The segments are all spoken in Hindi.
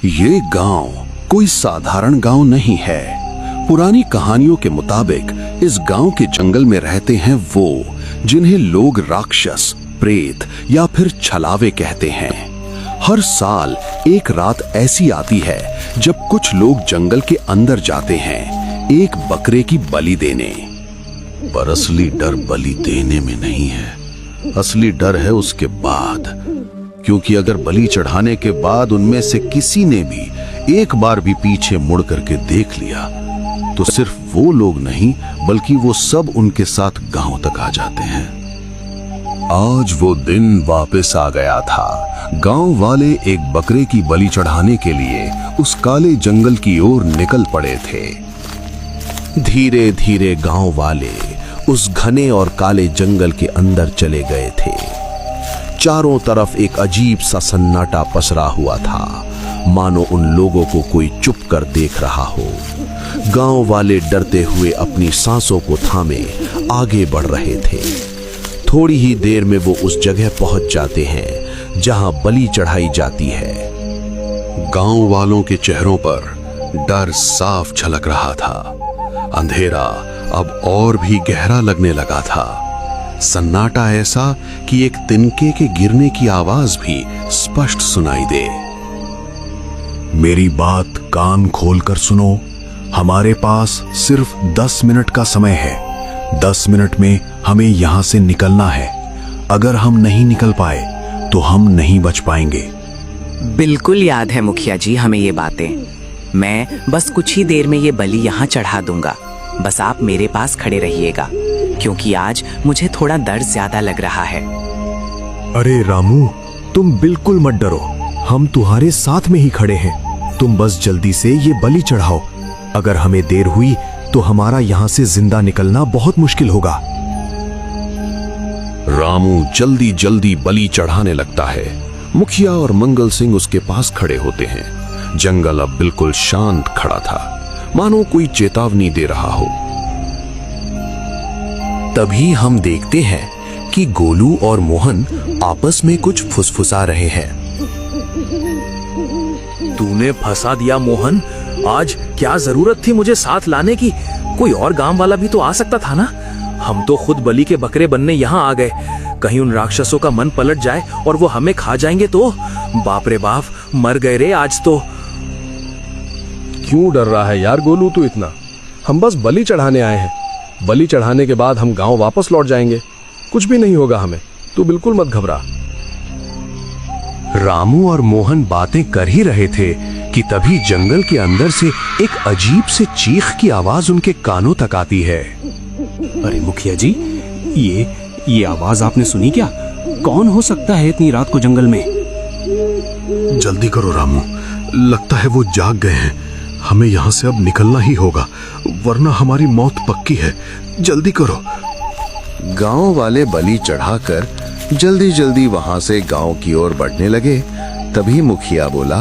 ये गांव कोई साधारण गांव नहीं है। पुरानी कहानियों के मुताबिक इस गांव के जंगल में रहते हैं वो जिन्हें लोग राक्षस, प्रेत या फिर छलावे कहते हैं। हर साल एक रात ऐसी आती है जब कुछ लोग जंगल के अंदर जाते हैं एक बकरे की बलि देने। पर असली डर बलि देने में नहीं है, असली डर है उसके बाद। क्योंकि अगर बलि चढ़ाने के बाद उनमें से किसी ने भी एक बार भी पीछे मुड़ करके देख लिया तो सिर्फ वो लोग नहीं बल्कि वो सब उनके साथ गांव तक आ जाते हैं। आज वो दिन वापस आ गया था। गांव वाले एक बकरे की बलि चढ़ाने के लिए उस काले जंगल की ओर निकल पड़े थे। धीरे धीरे गांव वाले उस घने और काले जंगल के अंदर चले गए थे। चारों तरफ एक अजीब सा सन्नाटा पसरा हुआ था, मानो उन लोगों को कोई चुप कर देख रहा हो। गांव वाले डरते हुए अपनी सांसों को थामे आगे बढ़ रहे थे। थोड़ी ही देर में वो उस जगह पहुंच जाते हैं जहां बलि चढ़ाई जाती है। गांव वालों के चेहरों पर डर साफ झलक रहा था। अंधेरा अब और भी गहरा लगने लगा था। सन्नाटा ऐसा कि एक तिनके के गिरने की आवाज भी स्पष्ट सुनाई दे। मेरी बात कान खोलकर सुनो। हमारे पास सिर्फ 10 मिनट का समय है। 10 मिनट में हमें यहां से निकलना है। अगर हम नहीं निकल पाए तो हम नहीं बच पाएंगे। बिल्कुल याद है मुखिया जी हमें ये बातें। मैं बस कुछ ही देर में ये बलि यहाँ चढ़ा दूंगा। बस आप मेरे पास खड़े रहिएगा क्योंकि आज मुझे थोड़ा डर ज्यादा लग रहा है। अरे रामू, तुम बिल्कुल मत डरो, हम तुम्हारे साथ में ही खड़े हैं। तुम बस जल्दी से ये बलि चढ़ाओ। अगर हमें देर हुई तो हमारा यहाँ से जिंदा निकलना बहुत मुश्किल होगा। रामू जल्दी जल्दी बलि चढ़ाने लगता है। मुखिया और मंगल सिंह उसके पास खड़े होते हैं। जंगल अब बिल्कुल शांत खड़ा था, मानो कोई चेतावनी दे रहा हो। तभी हम देखते हैं कि गोलू और मोहन आपस में कुछ फुसफुसा रहे हैं। तूने फंसा दिया मोहन। आज क्या जरूरत थी मुझे साथ लाने की? कोई और गांव वाला भी तो आ सकता था ना। हम तो खुद बलि के बकरे बनने यहाँ आ गए। कहीं उन राक्षसों का मन पलट जाए और वो हमें खा जाएंगे तो? बाप रे बाप, मर गए रे आज तो। क्यों डर रहा है यार गोलू तू इतना? हम बस बलि चढ़ाने आए हैं। बलि चढ़ाने के बाद हम गांव वापस लौट जाएंगे। कुछ भी नहीं होगा हमें, तू बिल्कुल मत घबरा। रामू और मोहन बातें कर ही रहे थे कि तभी जंगल के अंदर से एक अजीब से चीख की आवाज उनके कानों तक आती है। अरे मुखिया जी, ये आवाज आपने सुनी क्या? कौन हो सकता है इतनी रात को जंगल में? जल्दी करो रामू, लगता है वो जाग गए हैं। हमें यहाँ से अब निकलना ही होगा, वरना हमारी मौत पक्की है। जल्दी करो। गांव वाले बलि चढ़ाकर जल्दी जल्दी वहां से गांव की ओर बढ़ने लगे। तभी मुखिया बोला,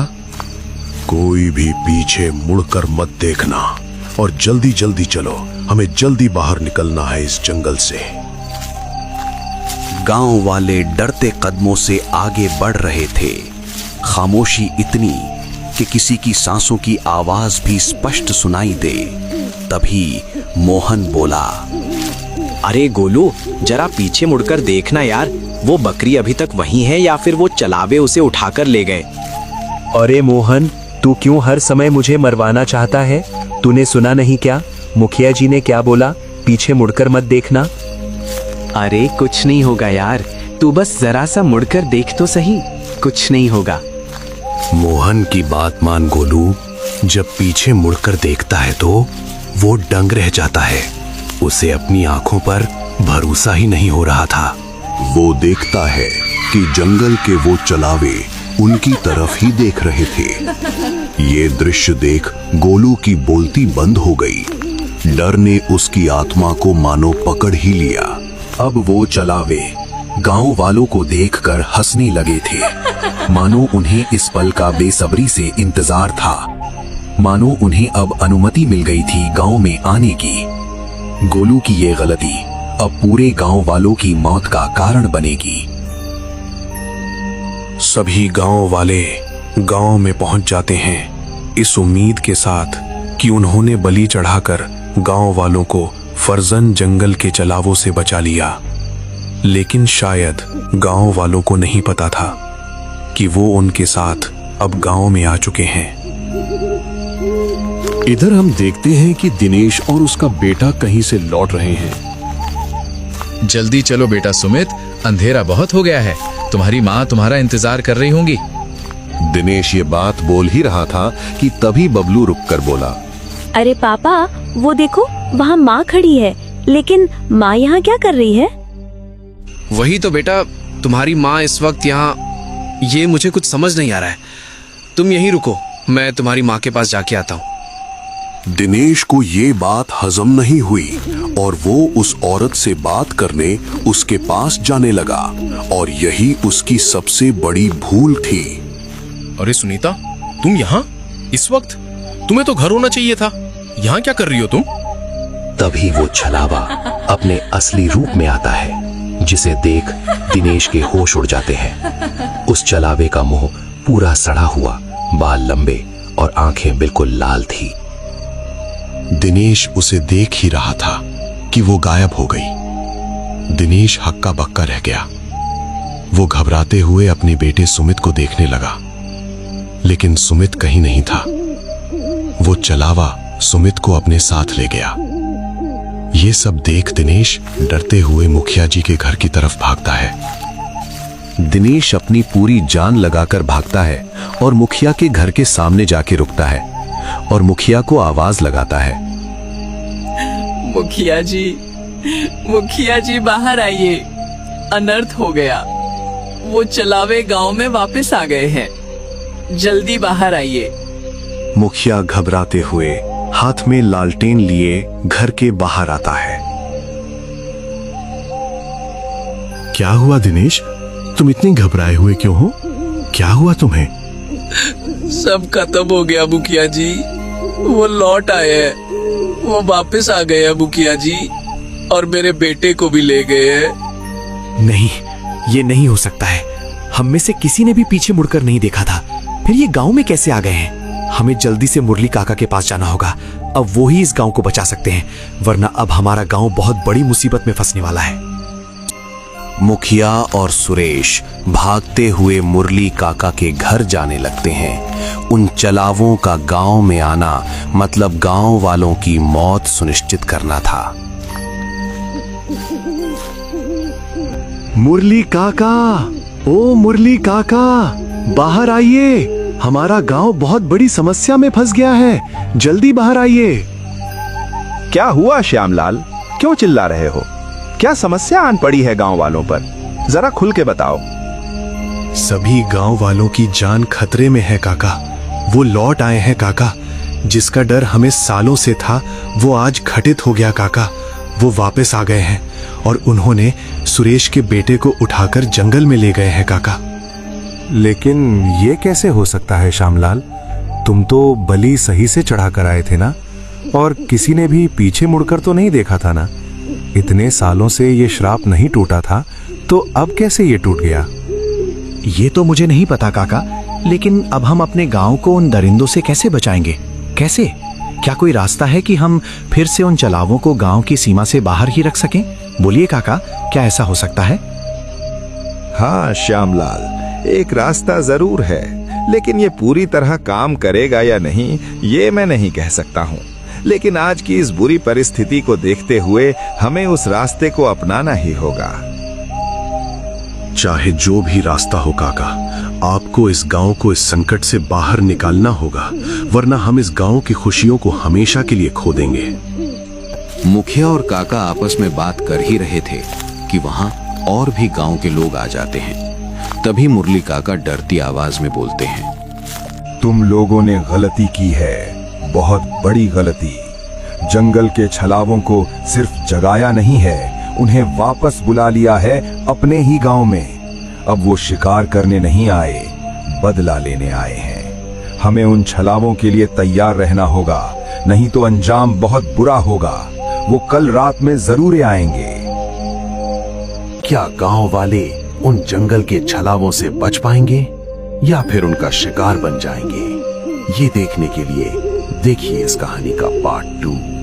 कोई भी पीछे मुड़कर मत देखना और जल्दी जल्दी चलो। हमें जल्दी बाहर निकलना है इस जंगल से। गांव वाले डरते कदमों से आगे बढ़ रहे थे। खामोशी इतनी कि किसी की सांसों की आवाज भी स्पष्ट सुनाई दे। तभी मोहन बोला, अरे गोलू, जरा पीछे मुड़कर देखना यार। वो बकरी अभी तक वहीं है या फिर वो चलावे उसे उठाकर ले गए? अरे मोहन, तू क्यों हर समय मुझे मरवाना चाहता है? तूने सुना नहीं क्या? मुखिया जी ने क्या बोला? पीछे मुड़कर मत देखना। अरे कुछ नहीं होगा यार, तू बस जरा सा मुड़कर देख तो सही, कुछ नहीं होगा। मोहन की बात मान गोलू। जब पीछे मुड़कर देखता है तो वो दंग रह जाता है। उसे अपनी आंखों पर भरोसा ही नहीं हो रहा था। वो देखता है कि जंगल के वो चलावे उनकी तरफ ही देख रहे थे। ये दृश्य देख गोलू की बोलती बंद हो गई। डर ने उसकी आत्मा को मानो पकड़ ही लिया। अब वो चलावे गांव वालों को देखकर हंसने लगे थे, मानो उन्हें इस पल का बेसब्री से इंतजार था। मानो उन्हें अब अनुमति मिल गई थी गांव में आने की। गोलू की ये गलती अब पूरे गांव वालों की मौत का कारण बनेगी। सभी गांव वाले गांव में पहुंच जाते हैं, इस उम्मीद के साथ कि उन्होंने बलि चढ़ाकर गांव वालों को फर्जन जंगल के चलावों से बचा लिया। लेकिन शायद गांव वालों को नहीं पता था कि वो उनके साथ अब गांव में आ चुके हैं। इधर हम देखते हैं कि दिनेश और उसका बेटा कहीं से लौट रहे हैं। जल्दी चलो बेटा सुमित, अंधेरा बहुत हो गया है। तुम्हारी माँ तुम्हारा इंतजार कर रही होंगी। दिनेश ये बात बोल ही रहा था कि तभी बबलू रुककर बोला, अरे पापा, वो देखो वहाँ माँ खड़ी है, लेकिन माँ यहाँ क्या कर रही है? वही तो बेटा, तुम्हारी माँ इस वक्त यहाँ, ये मुझे कुछ समझ नहीं आ रहा है। तुम यहीं रुको, मैं तुम्हारी माँ के पास जाके आता हूँ। दिनेश को ये बात हजम नहीं हुई और वो उस औरत से बात करने उसके पास जाने लगा, और यही उसकी सबसे बड़ी भूल थी। अरे सुनीता, तुम यहाँ इस वक्त? तुम्हें तो घर होना चाहिए था, यहाँ क्या कर रही हो तुम? तभी वो छलावा अपने असली रूप में आता है, जिसे देख दिनेश के होश उड़ जाते हैं। उस चलावे का मुंह पूरा सड़ा हुआ, बाल लंबे और आंखें बिल्कुल लाल थी। दिनेश उसे देख ही रहा था कि वो गायब हो गई। दिनेश हक्का बक्का रह गया। वो घबराते हुए अपने बेटे सुमित को देखने लगा, लेकिन सुमित कहीं नहीं था। वो चलावा सुमित को अपने साथ ले गया। ये सब देख दिनेश डरते हुए मुखिया जी के घर की तरफ भागता है। दिनेश अपनी पूरी जान लगाकर भागता है और मुखिया के घर के सामने जाके रुकता है और मुखिया को आवाज लगाता है, मुखिया जी बाहर आइए, अनर्थ हो गया। वो चलावे गांव में वापस आ गए हैं, जल्दी बाहर आइए। मुखिया घबराते हुए हाथ में लालटेन लिए घर के बाहर आता है। क्या हुआ दिनेश, तुम इतने घबराए हुए क्यों हो? क्या हुआ तुम्हें? सब खत्म हो गया मुखिया जी, वो लौट आए हैं, वो वापस आ गए हैं मुखिया जी, और मेरे बेटे को भी ले गए हैं। नहीं, ये नहीं हो सकता है। हम में से किसी ने भी पीछे मुड़कर नहीं देखा था, फिर ये गांव में कैसे आ गए हैं? हमें जल्दी से मुरली काका के पास जाना होगा। अब वो ही इस गांव को बचा सकते हैं, वरना अब हमारा गांव बहुत बड़ी मुसीबत में फंसने वाला है। मुखिया और सुरेश भागते हुए मुरली काका के घर जाने लगते हैं। उन चलावों का गांव में आना मतलब गांव वालों की मौत सुनिश्चित करना था। मुरली काका, ओ मुरली काका, बाहर आइए, हमारा गांव बहुत बड़ी समस्या में फंस गया है, जल्दी बाहर आइए। क्या हुआ श्यामलाल, क्यों चिल्ला रहे हो? क्या समस्या आन पड़ी है गांव वालों पर? जरा खुल के बताओ। सभी गांव वालों की जान खतरे में है काका। वो लौट आए हैं काका। जिसका डर हमें सालों से था वो आज घटित हो गया काका। वो वापस आ गए हैं और उन्होंने सुरेश के बेटे को उठाकर जंगल में ले गए हैं काका। लेकिन ये कैसे हो सकता है श्यामलाल? तुम तो बलि सही से चढ़ा कर आए थे ना, और किसी ने भी पीछे मुड़कर तो नहीं देखा था ना? इतने सालों से ये श्राप नहीं टूटा था, तो अब कैसे ये टूट गया? ये तो मुझे नहीं पता काका, लेकिन अब हम अपने गांव को उन दरिंदों से कैसे बचाएंगे? कैसे? क्या कोई रास्ता है कि हम फिर से उन चलावों को गांव की सीमा से बाहर ही रख सकें? बोलिए काका, क्या ऐसा हो सकता है? हाँ श्यामलाल, एक रास्ता जरूर है, लेकिन ये पूरी तरह काम करेगा या नहीं ये मैं नहीं कह सकता हूँ। लेकिन आज की इस बुरी परिस्थिति को देखते हुए हमें उस रास्ते को अपनाना ही होगा। चाहे जो भी रास्ता हो काका, आपको इस गांव को इस संकट से बाहर निकालना होगा, वरना हम इस गांव की खुशियों को हमेशा के लिए खो देंगे। मुखिया और काका आपस में बात कर ही रहे थे कि वहां और भी गांव के लोग आ जाते हैं। तभी मुरली काका डरती आवाज में बोलते हैं, तुम लोगों ने गलती की है, बहुत बड़ी गलती। जंगल के छलावों को सिर्फ जगाया नहीं है, उन्हें वापस बुला लिया है अपने ही गांव में। अब वो शिकार करने नहीं आए, बदला लेने आए हैं। हमें उन छलावों के लिए तैयार रहना होगा, नहीं तो अंजाम बहुत बुरा होगा। वो कल रात में जरूर आएंगे। क्या गांव वाले उन जंगल के छलावों से बच पाएंगे? या फिर उनका शिकार बन जाएंगे। ये देखने के लिए देखिए इस कहानी का पार्ट 2।